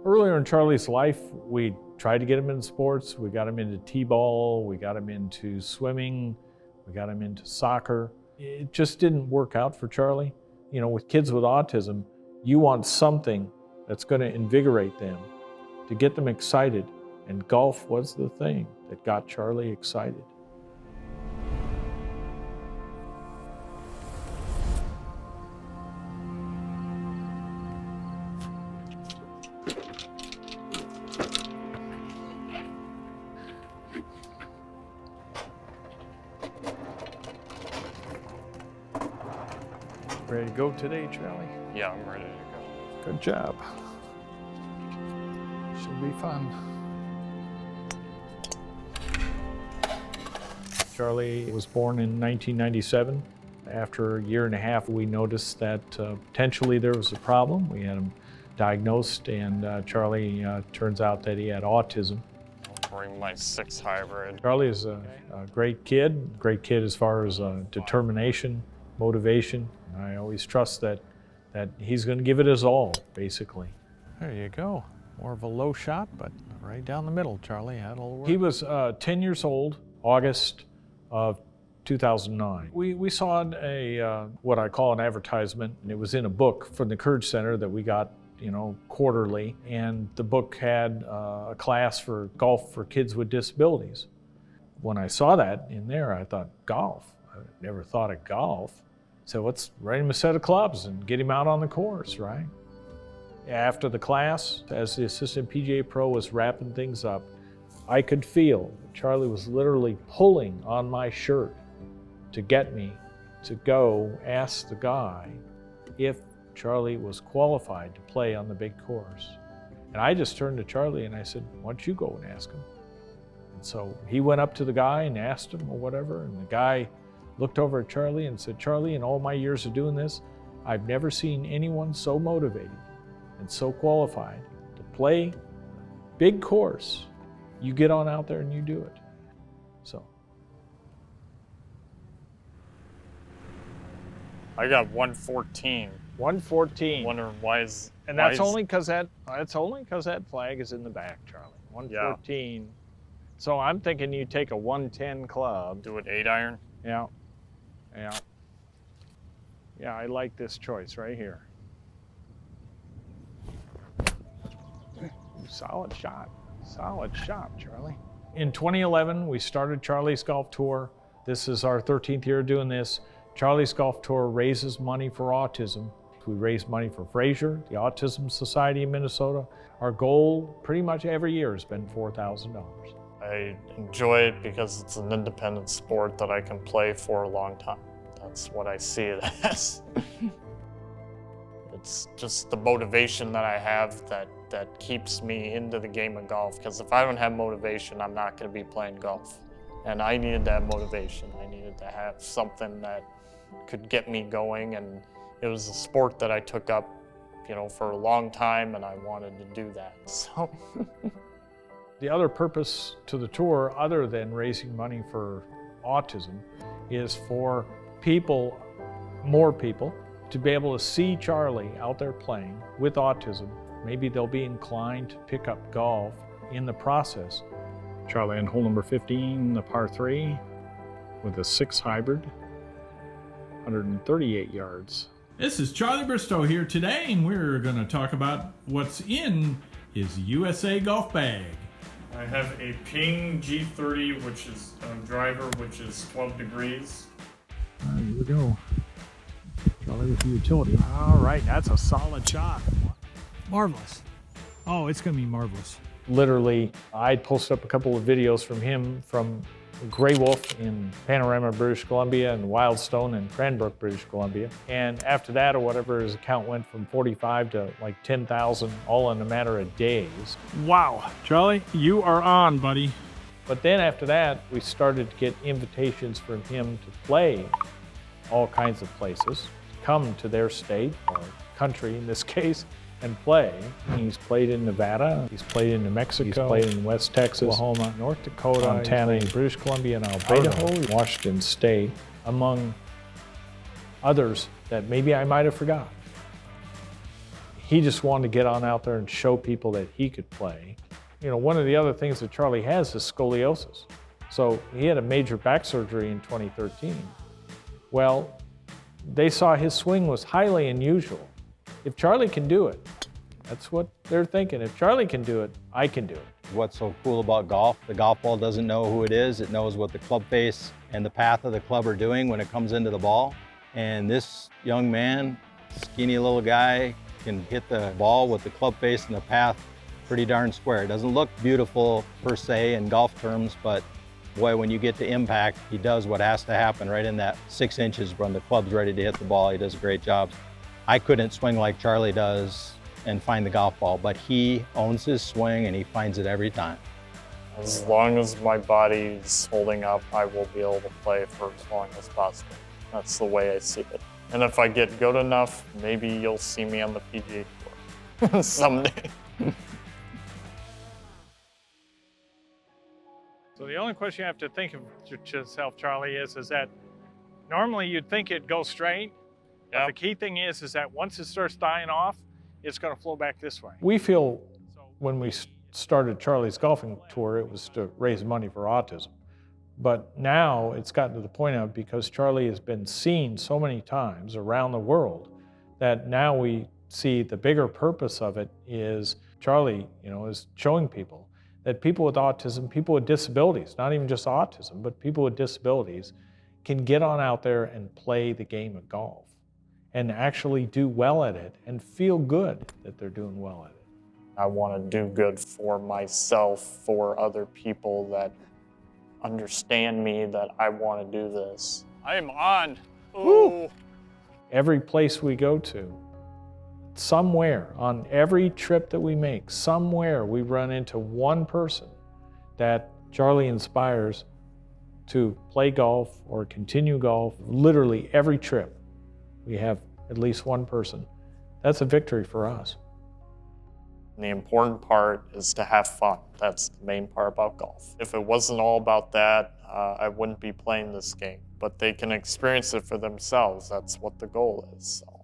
Earlier in Charlie's life, we tried to get him into sports. We got him into t-ball, we got him into swimming, we got him into soccer. It just didn't work out for Charlie. You know, with kids with autism, you want something that's going to invigorate them, to get them excited. And golf was the thing that got Charlie excited. Ready to go today, Charlie? Yeah, I'm ready to go. Good job. Should be fun. Charlie was born in 1997. After a year and a half, we noticed that potentially there was a problem. We had him diagnosed, and Charlie turns out that he had autism. I'll bring my 6 hybrid. Charlie is a great kid as far as determination, motivation. I always trust that he's going to give it his all, basically. There you go. More of a low shot, but right down the middle, Charlie. That'll work. He was 10 years old, August of 2009. We saw what I call an advertisement, and it was in a book from the Courage Center that we got, you know, quarterly. And the book had a class for golf for kids with disabilities. When I saw that in there, I thought, golf? I never thought of golf. So let's write him a set of clubs and get him out on the course, right? After the class, as the assistant PGA pro was wrapping things up, I could feel that Charlie was literally pulling on my shirt to get me to go ask the guy if Charlie was qualified to play on the big course. And I just turned to Charlie and I said, why don't you go and ask him? And so he went up to the guy and asked him or whatever, and the guy looked over at Charlie and said, Charlie, in all my years of doing this, I've never seen anyone so motivated and so qualified to play a big course. You get on out there and you do it. So. I got 114. 114. Wondering why is... And that's only because that flag is in the back, Charlie. 114. Yeah. So I'm thinking you take a 110 club. Do it 8-iron? Yeah. Yeah. Yeah, I like this choice right here. Solid shot. Solid shot, Charlie. In 2011, we started Charlie's Golf Tour. This is our 13th year doing this. Charlie's Golf Tour raises money for autism. We raise money for Fraser, the Autism Society in Minnesota. Our goal pretty much every year has been $4,000. I enjoy it because it's an independent sport that I can play for a long time. That's what I see it as. It's just the motivation that I have that keeps me into the game of golf, because if I don't have motivation, I'm not going to be playing golf. And I needed that motivation. I needed to have something that could get me going, and it was a sport that I took up, you know, for a long time, and I wanted to do that. So. The other purpose to the tour, other than raising money for autism, is for people, more people, to be able to see Charlie out there playing with autism. Maybe they'll be inclined to pick up golf in the process. Charlie on hole number 15, the par 3, with a 6 hybrid, 138 yards. This is Charlie Bristow here today, and we're going to talk about what's in his USA golf bag. I have a Ping G30, which is a driver, which is 12 degrees. Here we go. Charlie with the utility. All right, that's a solid shot. Marvelous. Oh, it's going to be marvelous. Literally, I posted up a couple of videos from him from Grey Wolf in Panorama, British Columbia, and Wildstone in Cranbrook, British Columbia. And after that, or whatever, his account went from 45 to like 10,000, all in a matter of days. Wow, Charlie, you are on, buddy. But then after that, we started to get invitations from him to play all kinds of places, come to their state, or country in this case, and play. He's played in Nevada, he's played in New Mexico, he's played in West Texas, Oklahoma, North Dakota, Montana, British Columbia, and Alberta, Idaho, Washington State, among others that maybe I might have forgot. he just wanted to get on out there and show people that he could play. You know, one of the other things that Charlie has is scoliosis. So he had a major back surgery in 2013. Well, they saw his swing was highly unusual. If Charlie can do it, that's what they're thinking. If Charlie can do it, I can do it. What's so cool about golf, the golf ball doesn't know who it is. It knows what the club face and the path of the club are doing when it comes into the ball. And this young man, skinny little guy, can hit the ball with the club face and the path pretty darn square. It doesn't look beautiful per se in golf terms, but boy, when you get to impact, he does what has to happen right in that 6 inches when the club's ready to hit the ball. He does a great job. I couldn't swing like Charlie does and find the golf ball, but he owns his swing and he finds it every time. As long as my body is holding up, I will be able to play for as long as possible. That's the way I see it. And if I get good enough, maybe you'll see me on the PGA Tour someday. So the only question you have to think of to yourself, Charlie, is that normally you'd think it'd go straight, but the key thing is that once it starts dying off, it's going to flow back this way. We feel when we started Charlie's golfing tour, it was to raise money for autism. But now it's gotten to the point of, because Charlie has been seen so many times around the world, that now we see the bigger purpose of it is Charlie, is showing people that people with autism, people with disabilities, not even just autism, but people with disabilities can get on out there and play the game of golf and actually do well at it and feel good that they're doing well at it. I want to do good for myself, for other people that understand me, that I want to do this. I am on. Ooh. Every place we go to, somewhere on every trip that we make, somewhere we run into one person that Charlie inspires to play golf or continue golf. Literally every trip, we have at least one person. That's a victory for us. And the important part is to have fun. That's the main part about golf. If it wasn't all about that, I wouldn't be playing this game. But they can experience it for themselves. That's what the goal is. So.